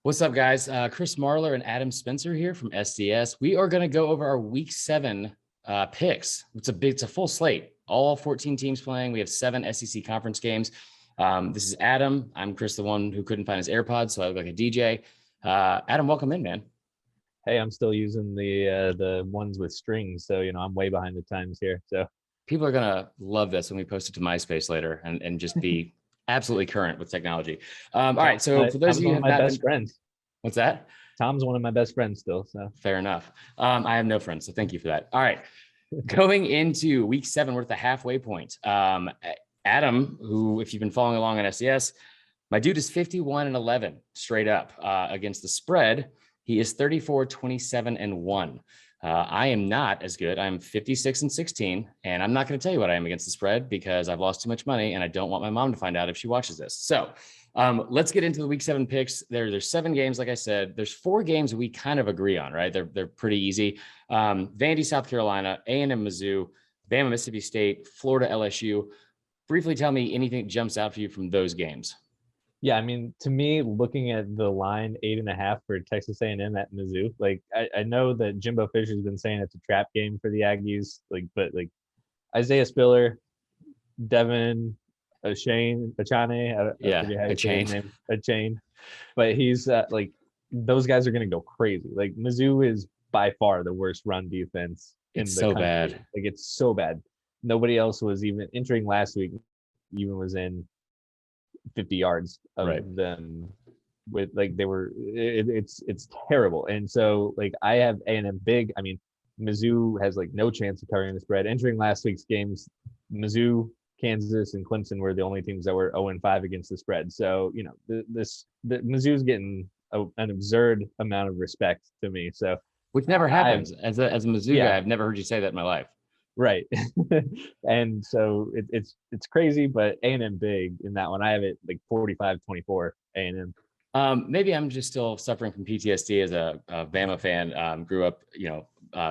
What's up, guys? Chris Marler and Adam Spencer here from SDS. We are going to go over our Week 7 picks. It's a full slate. All 14 teams playing. We have 7 SEC conference games. This is Adam. I'm Chris, the one who couldn't find his AirPods, so I look like a DJ. Adam, welcome in, man. Hey, I'm still using the ones with strings, so I'm way behind the times here. So People are going to love this when we post it to MySpace later and just be absolutely current with technology. All right, so for those of you who have my not best been, friends. what's that? Tom's one of my best friends still. So Fair enough. I have no friends, so thank you for that. All right. Going into Week 7, we're at the halfway point. Adam, who, if you've been following along on SDS, my dude is 51-11 straight up against the spread. He is 34-27-1. I am not as good. I'm 56-16, and I'm not going to tell you what I am against the spread because I've lost too much money, and I don't want my mom to find out if she watches this. So let's get into the Week 7 picks. There's 7 games, like I said. There's 4 games we kind of agree on, right? They're pretty easy. Vandy, South Carolina, A&M, Mizzou, Bama, Mississippi State, Florida, LSU. Briefly tell me anything that jumps out for you from those games. yeah, I mean, to me, looking at the line 8.5 for Texas A&M at Mizzou, like I know that Jimbo Fisher's been saying it's a trap game for the Aggies, but Isaiah Spiller, Devin, Achane, I forget how you say his name, Achane, but he's those guys are gonna go crazy. Like Mizzou is by far the worst run defense in It's the so country. bad. Like it's so bad. Nobody else was even entering last week, even was in 50 yards of them with it's terrible. And so I have A&M big. I mean, Mizzou has no chance of covering the spread. Entering last week's games, Mizzou, Kansas, and Clemson were the only teams that were 0-5 against the spread. So the Mizzou's getting an absurd amount of respect to me. So which never happens. As a Mizzou guy, I've never heard you say that in my life. Right. And so it's crazy, but A&M big in that one. I have it 45-24 A&M. Maybe I'm just still suffering from PTSD as a Bama fan. Grew up,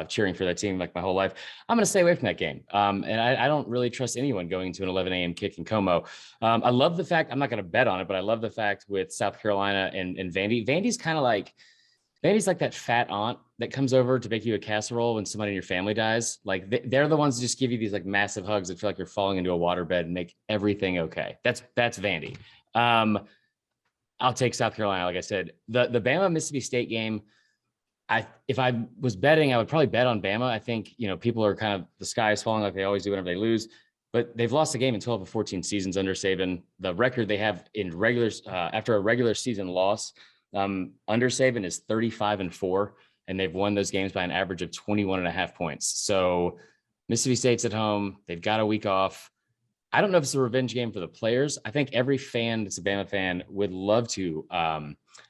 cheering for that team like my whole life. I'm going to stay away from that game. And I don't really trust anyone going to an 11 a.m. kick in Como. I love the fact, I'm not going to bet on it, but I love the fact with South Carolina and Vandy. Vandy's kind of like, Vandy's like that fat aunt that comes over to make you a casserole when somebody in your family dies. Like they're the ones that just give you these massive hugs that feel like you're falling into a waterbed and make everything okay. That's Vandy. I'll take South Carolina. Like I said, the Bama Mississippi State game. If I was betting, I would probably bet on Bama. I think people are kind of, the sky is falling like they always do whenever they lose. But they've lost a game in 12 of 14 seasons under Saban. The record they have in regulars after a regular season loss under Saban is 35-4, and they've won those games by an average of 21.5 points. So Mississippi State's at home. They've got a week off. I don't know if it's a revenge game for the players. I think every fan that's a Bama fan would love to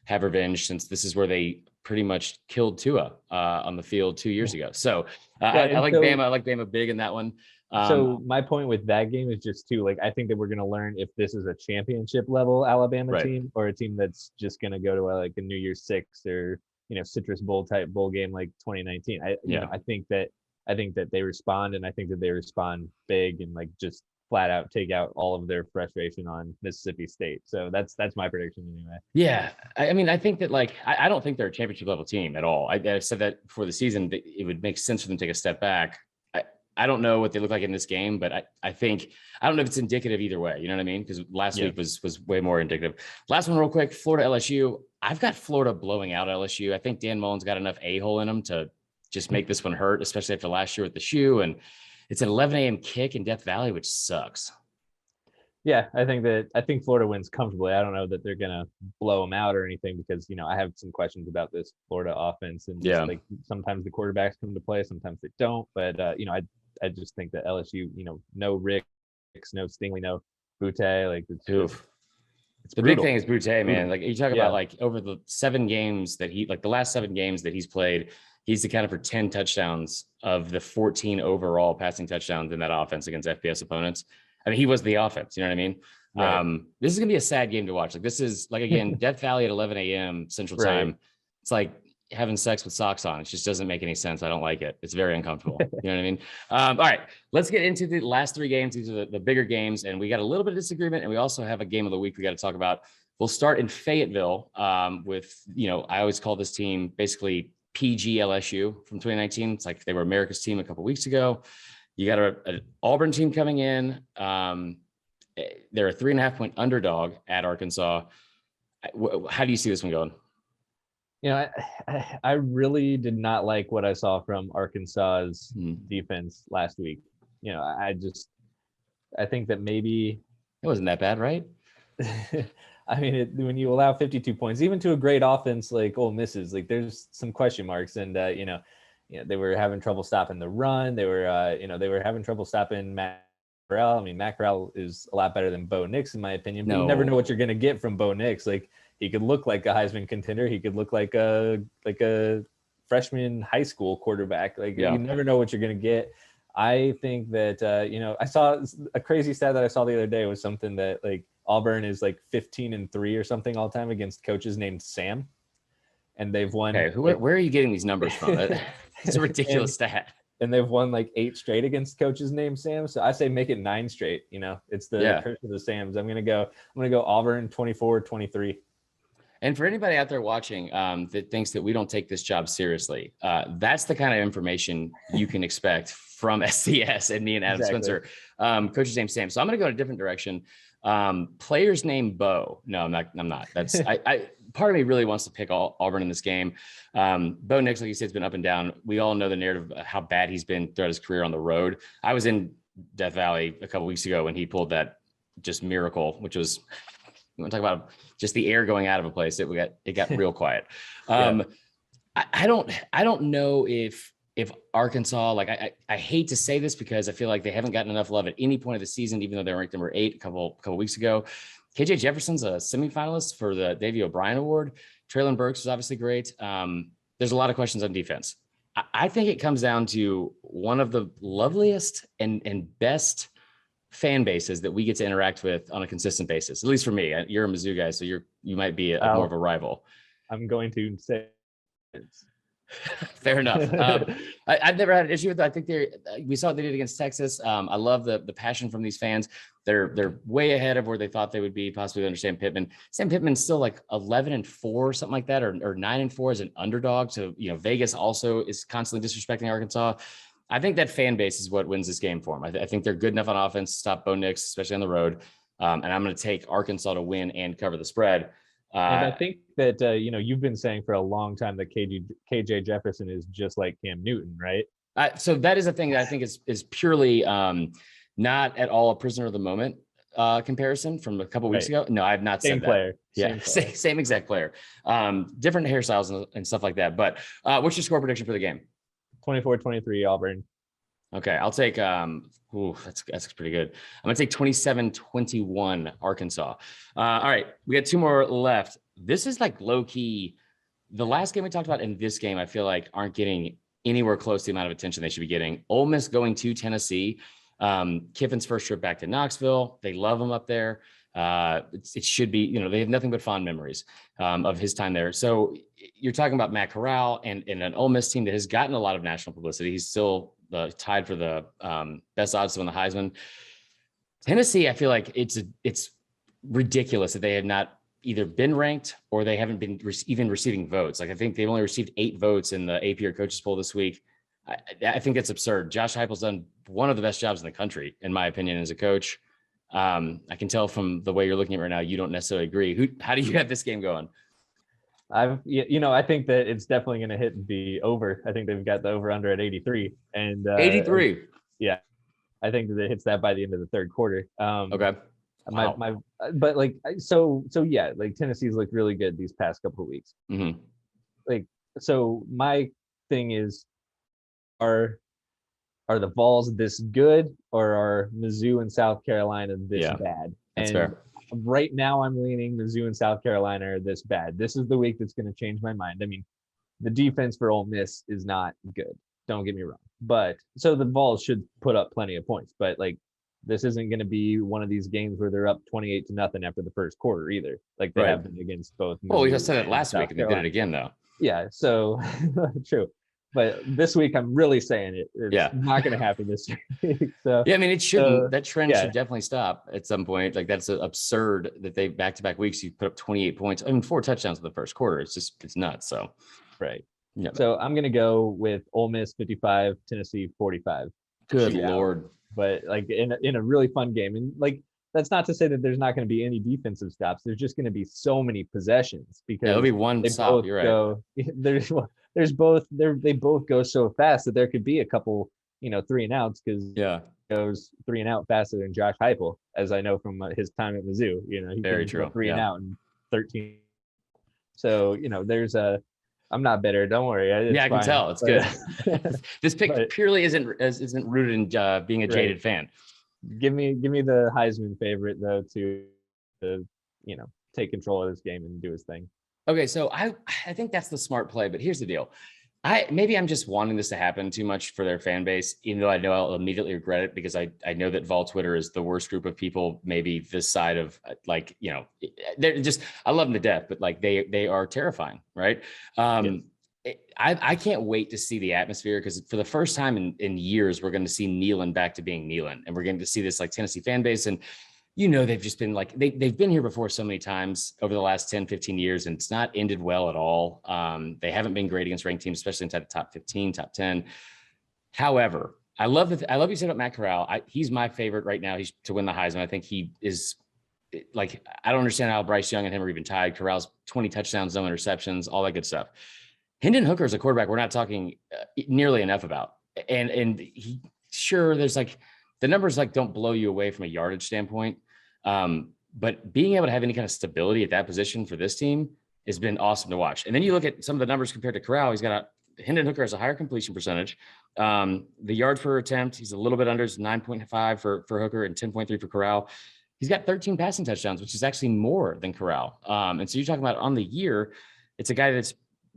have revenge, since this is where they pretty much killed Tua on the field 2 years ago. So I like Bama. I like Bama big in that one. So my point with that game is just I think that we're going to learn if this is a championship level Alabama team or a team that's just going to go to a New Year's Six or Citrus Bowl type bowl game like 2019. I think that they respond, and I think that they respond big and just flat out take out all of their frustration on Mississippi State. So that's my prediction anyway. Yeah, I mean, I think that I don't think they're a championship level team at all. I said that before the season, that it would make sense for them to take a step back. I don't know what they look like in this game, but I think, I don't know if it's indicative either way. You know what I mean? Because last week was way more indicative. Last one real quick, Florida, LSU. I've got Florida blowing out LSU. I think Dan Mullen's got enough a-hole in him to just make this one hurt, especially after last year with the shoe. And it's an 11 a.m. kick in Death Valley, which sucks. Yeah, I think Florida wins comfortably. I don't know that they're gonna blow them out or anything, because I have some questions about this Florida offense, and sometimes the quarterbacks come to play, sometimes they don't. But I just think that LSU, no Ricks, no Stingley, no Butte, it's the big thing is Butte, man. You talk about over the 7 games that the last 7 games that he's played, he's accounted for 10 touchdowns of the 14 overall passing touchdowns in that offense against FBS opponents. I mean, he was the offense. You know what I mean? Right. This is gonna be a sad game to watch. This is again, Death Valley at 11 a.m. Central Time. It's like having sex with socks on. It just doesn't make any sense. I don't like it. It's very uncomfortable. You know what I mean? All right, let's get into the last 3 games. These are the bigger games, and we got a little bit of disagreement, and we also have a game of the week we got to talk about. We'll start in Fayetteville with, I always call this team basically PG LSU from 2019. It's like they were America's team a couple weeks ago. You got an Auburn team coming in. They're a 3.5-point underdog at Arkansas. How do you see this one going? I really did not like what I saw from Arkansas's defense last week. I think that maybe it wasn't that bad, right? I mean, when you allow 52 points, even to a great offense like Ole Miss's, like there's some question marks, and they were having trouble stopping the run. They were having trouble stopping Matt Corral. I mean, Matt Corral is a lot better than Bo Nix in my opinion. But you never know what you're gonna get from Bo Nix. Like he could look like a Heisman contender. He could look like a freshman high school quarterback. You never know what you're gonna get. I think that I saw a crazy stat that I saw the other day was something that like Auburn is like 15-3 or something all time against coaches named Sam, and they've won. Okay, where are you getting these numbers from? It's a ridiculous stat. And they've won like 8 straight against coaches named Sam. So I say make it 9 straight. It's the curse of the Sams. I'm gonna go Auburn 24-23. And for anybody out there watching that thinks that we don't take this job seriously, that's the kind of information you can expect from SDS and me and Adam Spencer. Coach's name Sam. So I'm going to go in a different direction. Player's name Bo. No, I'm not. That's part of me really wants to pick Auburn in this game. Bo Nix, like you said, has been up and down. We all know the narrative of how bad he's been throughout his career on the road. I was in Death Valley a couple weeks ago when he pulled that just miracle, which was, you want to talk about just the air going out of a place. It got real quiet. I don't know if Arkansas, like I hate to say this because I feel like they haven't gotten enough love at any point of the season, even though they were ranked number 8 a couple weeks ago. KJ Jefferson's a semifinalist for the Davey O'Brien Award. Traylon Burks was obviously great. There's a lot of questions on defense. I think it comes down to one of the loveliest and best fan bases that we get to interact with on a consistent basis. At least for me, you're a Mizzou guy, so you might be more of a rival. I'm going to say fair enough. I've never had an issue with that. I think we saw what they did against Texas. I love the passion from these fans. They're way ahead of where they thought they would be, possibly under Sam Pittman. Sam Pittman's still like 11-4, something like that, or 9-4 as an underdog. So, Vegas also is constantly disrespecting Arkansas. I think that fan base is what wins this game for them. I think they're good enough on offense to stop Bo Nix, especially on the road. And I'm going to take Arkansas to win and cover the spread. And I think that, you've been saying for a long time that KJ Jefferson is just like Cam Newton, right? So that is a thing that I think is purely not at all a prisoner of the moment comparison from a couple weeks ago. No, I have not said that. Player. Same exact player. Different hairstyles and stuff like that. But what's your score prediction for the game? 24-23 Auburn. Okay, I'll take that's pretty good. I'm gonna take 27-21 Arkansas. All right, we got 2 more left. This is like low key. The last game we talked about and this game, I feel like aren't getting anywhere close to the amount of attention they should be getting. Ole Miss going to Tennessee. Kiffin's first trip back to Knoxville. They love him up there. It should be, they have nothing but fond memories of his time there. So you're talking about Matt Corral and an Ole Miss team that has gotten a lot of national publicity. He's still tied for the best odds to win the Heisman. Tennessee, I feel like it's ridiculous that they have not either been ranked or they haven't been even receiving votes. Like I think they've only received 8 votes in the AP or coaches poll this week. I think that's absurd. Josh Heupel's done one of the best jobs in the country, in my opinion, as a coach. I can tell from the way you're looking at it right now, you don't necessarily agree. How do you have this game going? I think that it's definitely going to hit the over. I think they've got the over under at 83 and 83. Yeah. I think that it hits that by the end of the third quarter. Okay. But like, so yeah, like Tennessee's looked really good these past couple of weeks. Mm-hmm. Like, so my thing is, are the Vols this good or are Mizzou and South Carolina this bad? That's fair. Right now I'm leaning Mizzou and South Carolina are this bad. This is the week that's going to change my mind. I mean, the defense for Ole Miss is not good. Don't get me wrong. But so the Vols should put up plenty of points, but like this isn't going to be one of these games where they're up 28-0 after the first quarter either. Like they have been against both. Well, we just said it last week and they did it again though. Yeah. So true. but this week I'm really saying it. It's not going to happen this week. So yeah, I mean, it shouldn't. That trend yeah. should definitely stop at some point. Like that's absurd that they back-to-back weeks you put up 28 points. I mean, 4 touchdowns in the first quarter. It's nuts. So right. Yeah. So I'm going to go with Ole Miss 55, Tennessee 45. Good Lord. But like in a really fun game. And like, that's not to say that there's not going to be any defensive stops. There's just going to be so many possessions because there'll be one stop. You're right. They both go so fast that there could be a couple, 3 and outs because goes 3 and out faster than Josh Heupel, as I know from his time at Mizzou. He very can true. Go 3 and out in 13. So there's I'm not bitter. Don't worry. I can tell. It's good. This pick purely isn't rooted in being a jaded fan. Give me the Heisman favorite though to take control of this game and do his thing. Okay, so I think that's the smart play, but here's the deal. Maybe I'm just wanting this to happen too much for their fan base, even though I know I'll immediately regret it because I know that Vol Twitter is the worst group of people, maybe this side of they're just, I love them to death, but like they are terrifying, right? I can't wait to see the atmosphere because for the first time in years, we're going to see Neyland back to being Neyland, and we're going to see this like Tennessee fan base. And they've just been like, they've been here before so many times over the last 10, 15 years, and it's not ended well at all. They haven't been great against ranked teams, especially inside the top 15, top 10. However, I love you said about Matt Corral. He's my favorite right now. He's to win the Heisman. I think he is like, I don't understand how Bryce Young and him are even tied. Corral's 20 touchdowns, no interceptions, all that good stuff. Hendon Hooker is a quarterback we're not talking nearly enough about. And he, sure, there's like, the numbers like don't blow you away from a yardage standpoint. But being able to have any kind of stability at that position for this team has been awesome to watch. And then you look at some of the numbers compared to Corral. Hendon Hooker has a higher completion percentage. The yards per attempt, he's a little bit under, 9.5 for Hooker and 10.3 for Corral. He's got 13 passing touchdowns, which is actually more than Corral. And so you're talking about on the year, it's a guy that's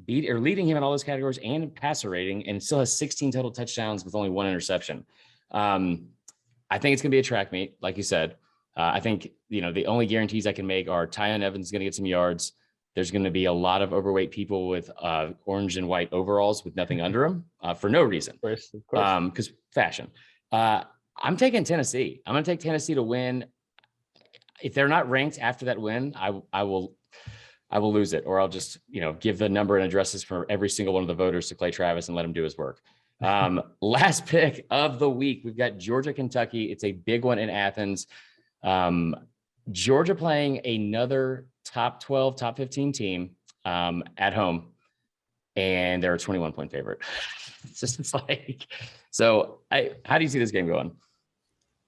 leading him in all those categories and passer rating, and still has 16 total touchdowns with only 1 interception. I think it's going to be a track meet, like you said. I think, the only guarantees I can make are Tyon Evans is going to get some yards. There's going to be a lot of overweight people with orange and white overalls with nothing under them for no reason. Of course. Because fashion. I'm taking Tennessee. I'm going to take Tennessee to win. If they're not ranked after that win, I will lose it, or I'll just, give the number and addresses for every single one of the voters to Clay Travis and let him do his work. Last pick of the week, we've got Georgia, Kentucky. It's a big one in Athens. Georgia playing another top 12, top 15 team at home, and they're a 21-point favorite. So how do you see this game going?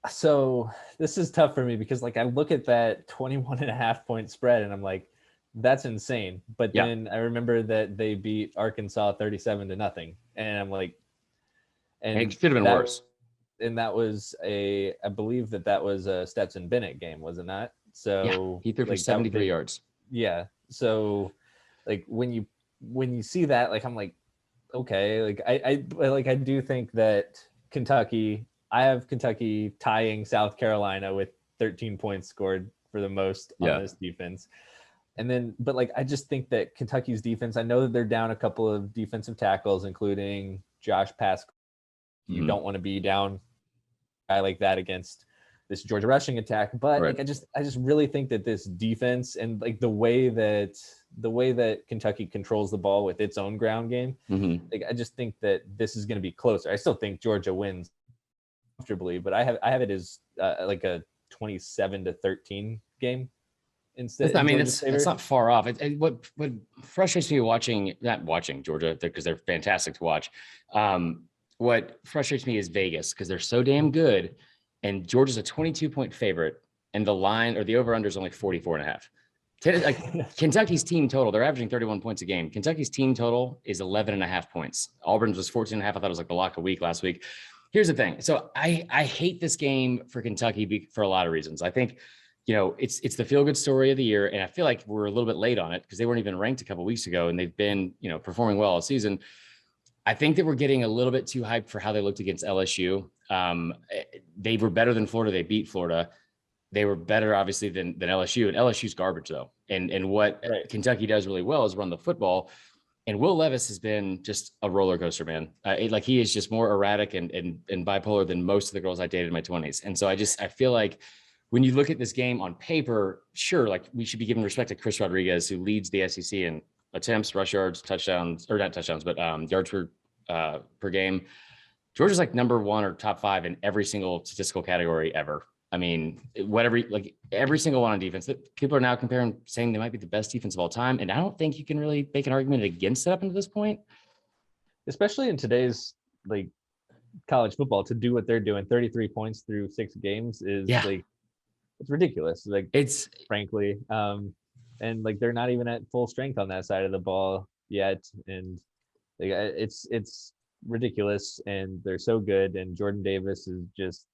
So this is tough for me because like I look at that 21.5-point spread and I'm like, that's insane. But then I remember that they beat Arkansas 37-0, and I'm like, and it should have been worse. And that was I believe that was a Stetson Bennett game, was it not? So he threw for 73 yards. Yeah. So like when you see that, like, I'm like, okay, like I do think that I have Kentucky tying South Carolina with 13 points scored for the most on this defense. And then, but like, I just think that Kentucky's defense, I know that they're down a couple of defensive tackles, including Josh Pascal. You don't want to be down a guy like that against this Georgia rushing attack. But like, I just really think that this defense and like the way that Kentucky controls the ball with its own ground game, like, I just think that this is going to be closer. I still think Georgia wins comfortably, but I have it as like a 27-13 game. Instead, I mean, it's not far off. What frustrates me not watching Georgia, because they're fantastic to watch. What frustrates me is Vegas, because they're so damn good, and Georgia's a 22-point favorite, and the line or the over/under is only 44.5. Like Kentucky's team total, they're averaging 31 points a game. Kentucky's team total is 11.5 points. Auburn's was 14.5. I thought it was like the lock of week last week. Here's the thing. So I hate this game for Kentucky for a lot of reasons. I think, it's the feel-good story of the year, and I feel like we're a little bit late on it because they weren't even ranked a couple of weeks ago, and they've been, performing well all season. I think that we're getting a little bit too hyped for how they looked against LSU. They were better than Florida. They beat Florida. They were better, obviously, than LSU, and LSU's garbage, though. And what Kentucky does really well is run the football. And Will Levis has been just a roller coaster, man. Like he is just more erratic and bipolar than most of the girls I dated in my 20s. And so I feel like when you look at this game on paper, sure, like we should be giving respect to Chris Rodriguez, who leads the SEC in attempts, rush yards, touchdowns, or not touchdowns, but yards per game. Georgia's like number 1 or top 5 in every single statistical category ever. I mean, whatever, like every single one on defense that people are now comparing, saying they might be the best defense of all time. And I don't think you can really make an argument against it up until this point. Especially in today's like college football, to do what they're doing, 33 points through 6 games is like, it's ridiculous. Like it's frankly, and like, they're not even at full strength on that side of the ball yet. And like, it's ridiculous, and they're so good. And Jordan Davis is just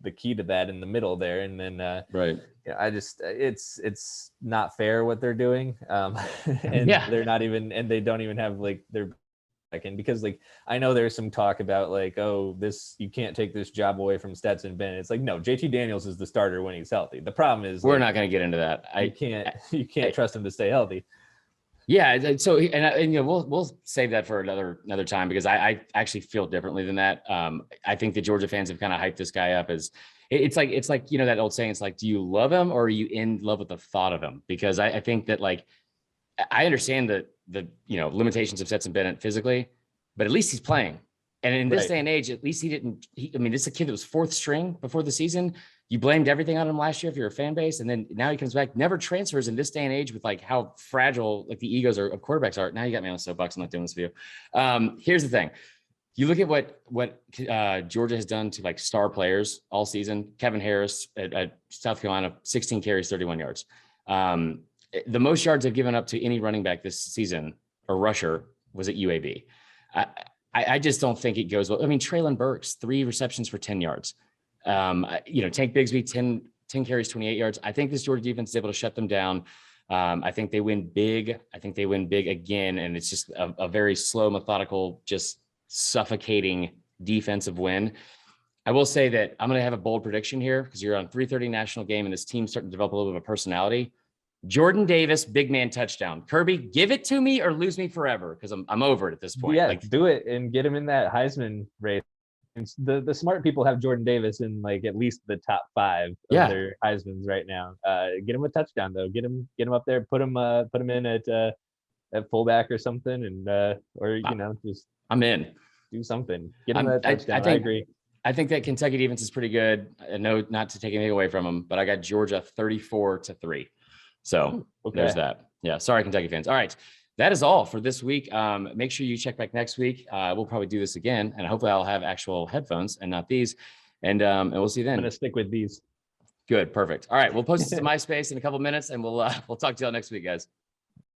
the key to that in the middle there. And then right, yeah, I just it's not fair what they're doing. And they're not even, and they don't even have like their back end, because like I know there's some talk about like, oh, this, you can't take this job away from Stetson Bennett. It's like, no, JT Daniels is the starter when he's healthy. The problem is we're not going to get into that. You can't trust him to stay healthy. Yeah. So, and you know, we'll save that for another time, because I actually feel differently than that. I think the Georgia fans have kind of hyped this guy up as it's like, you know, that old saying, it's like, do you love him or are you in love with the thought of him? Because I think that like, I understand the you know, limitations of Stetson Bennett physically, but at least he's playing. And in this day and age, at least I mean, this is a kid that was 4th string before the season. You blamed everything on him last year if you're a fan base. And then now he comes back, never transfers in this day and age with like how fragile like the egos of quarterbacks are. Now you got me on a soapbox. I'm not doing this for you. Here's the thing. You look at what Georgia has done to like star players all season. Kevin Harris at South Carolina, 16 carries, 31 yards. The most yards they've given up to any running back this season or rusher was at UAB. I just don't think it goes well. I mean, Traylon Burks, 3 receptions for 10 yards. You know, Tank Bigsby, 10 carries, 28 yards. I think this Georgia defense is able to shut them down. I think they win big. I think they win big again. And it's just a very slow, methodical, just suffocating defensive win. I will say that I'm going to have a bold prediction here, because you're on 3:30 national game and this team's starting to develop a little bit of a personality. Jordan Davis, big man touchdown. Kirby, give it to me or lose me forever, because I'm over it at this point. Yeah, like, do it and get him in that Heisman race. And the smart people have Jordan Davis in like at least the top 5 of their Heismans right now. Get him a touchdown though. Get him up there. Put him in at fullback or something, and or you know, just I'm in. Do something. Get him that touchdown. I agree. I think that Kentucky defense is pretty good. I know not to take anything away from them, but I got Georgia 34-3. So there's that. Yeah. Sorry, Kentucky fans. All right. That is all for this week. Make sure you check back next week. We'll probably do this again, and hopefully I'll have actual headphones and not these. And we'll see you then. I'm going to stick with these. Good. Perfect. All right. We'll post it to MySpace in a couple minutes, and we'll talk to y'all next week, guys.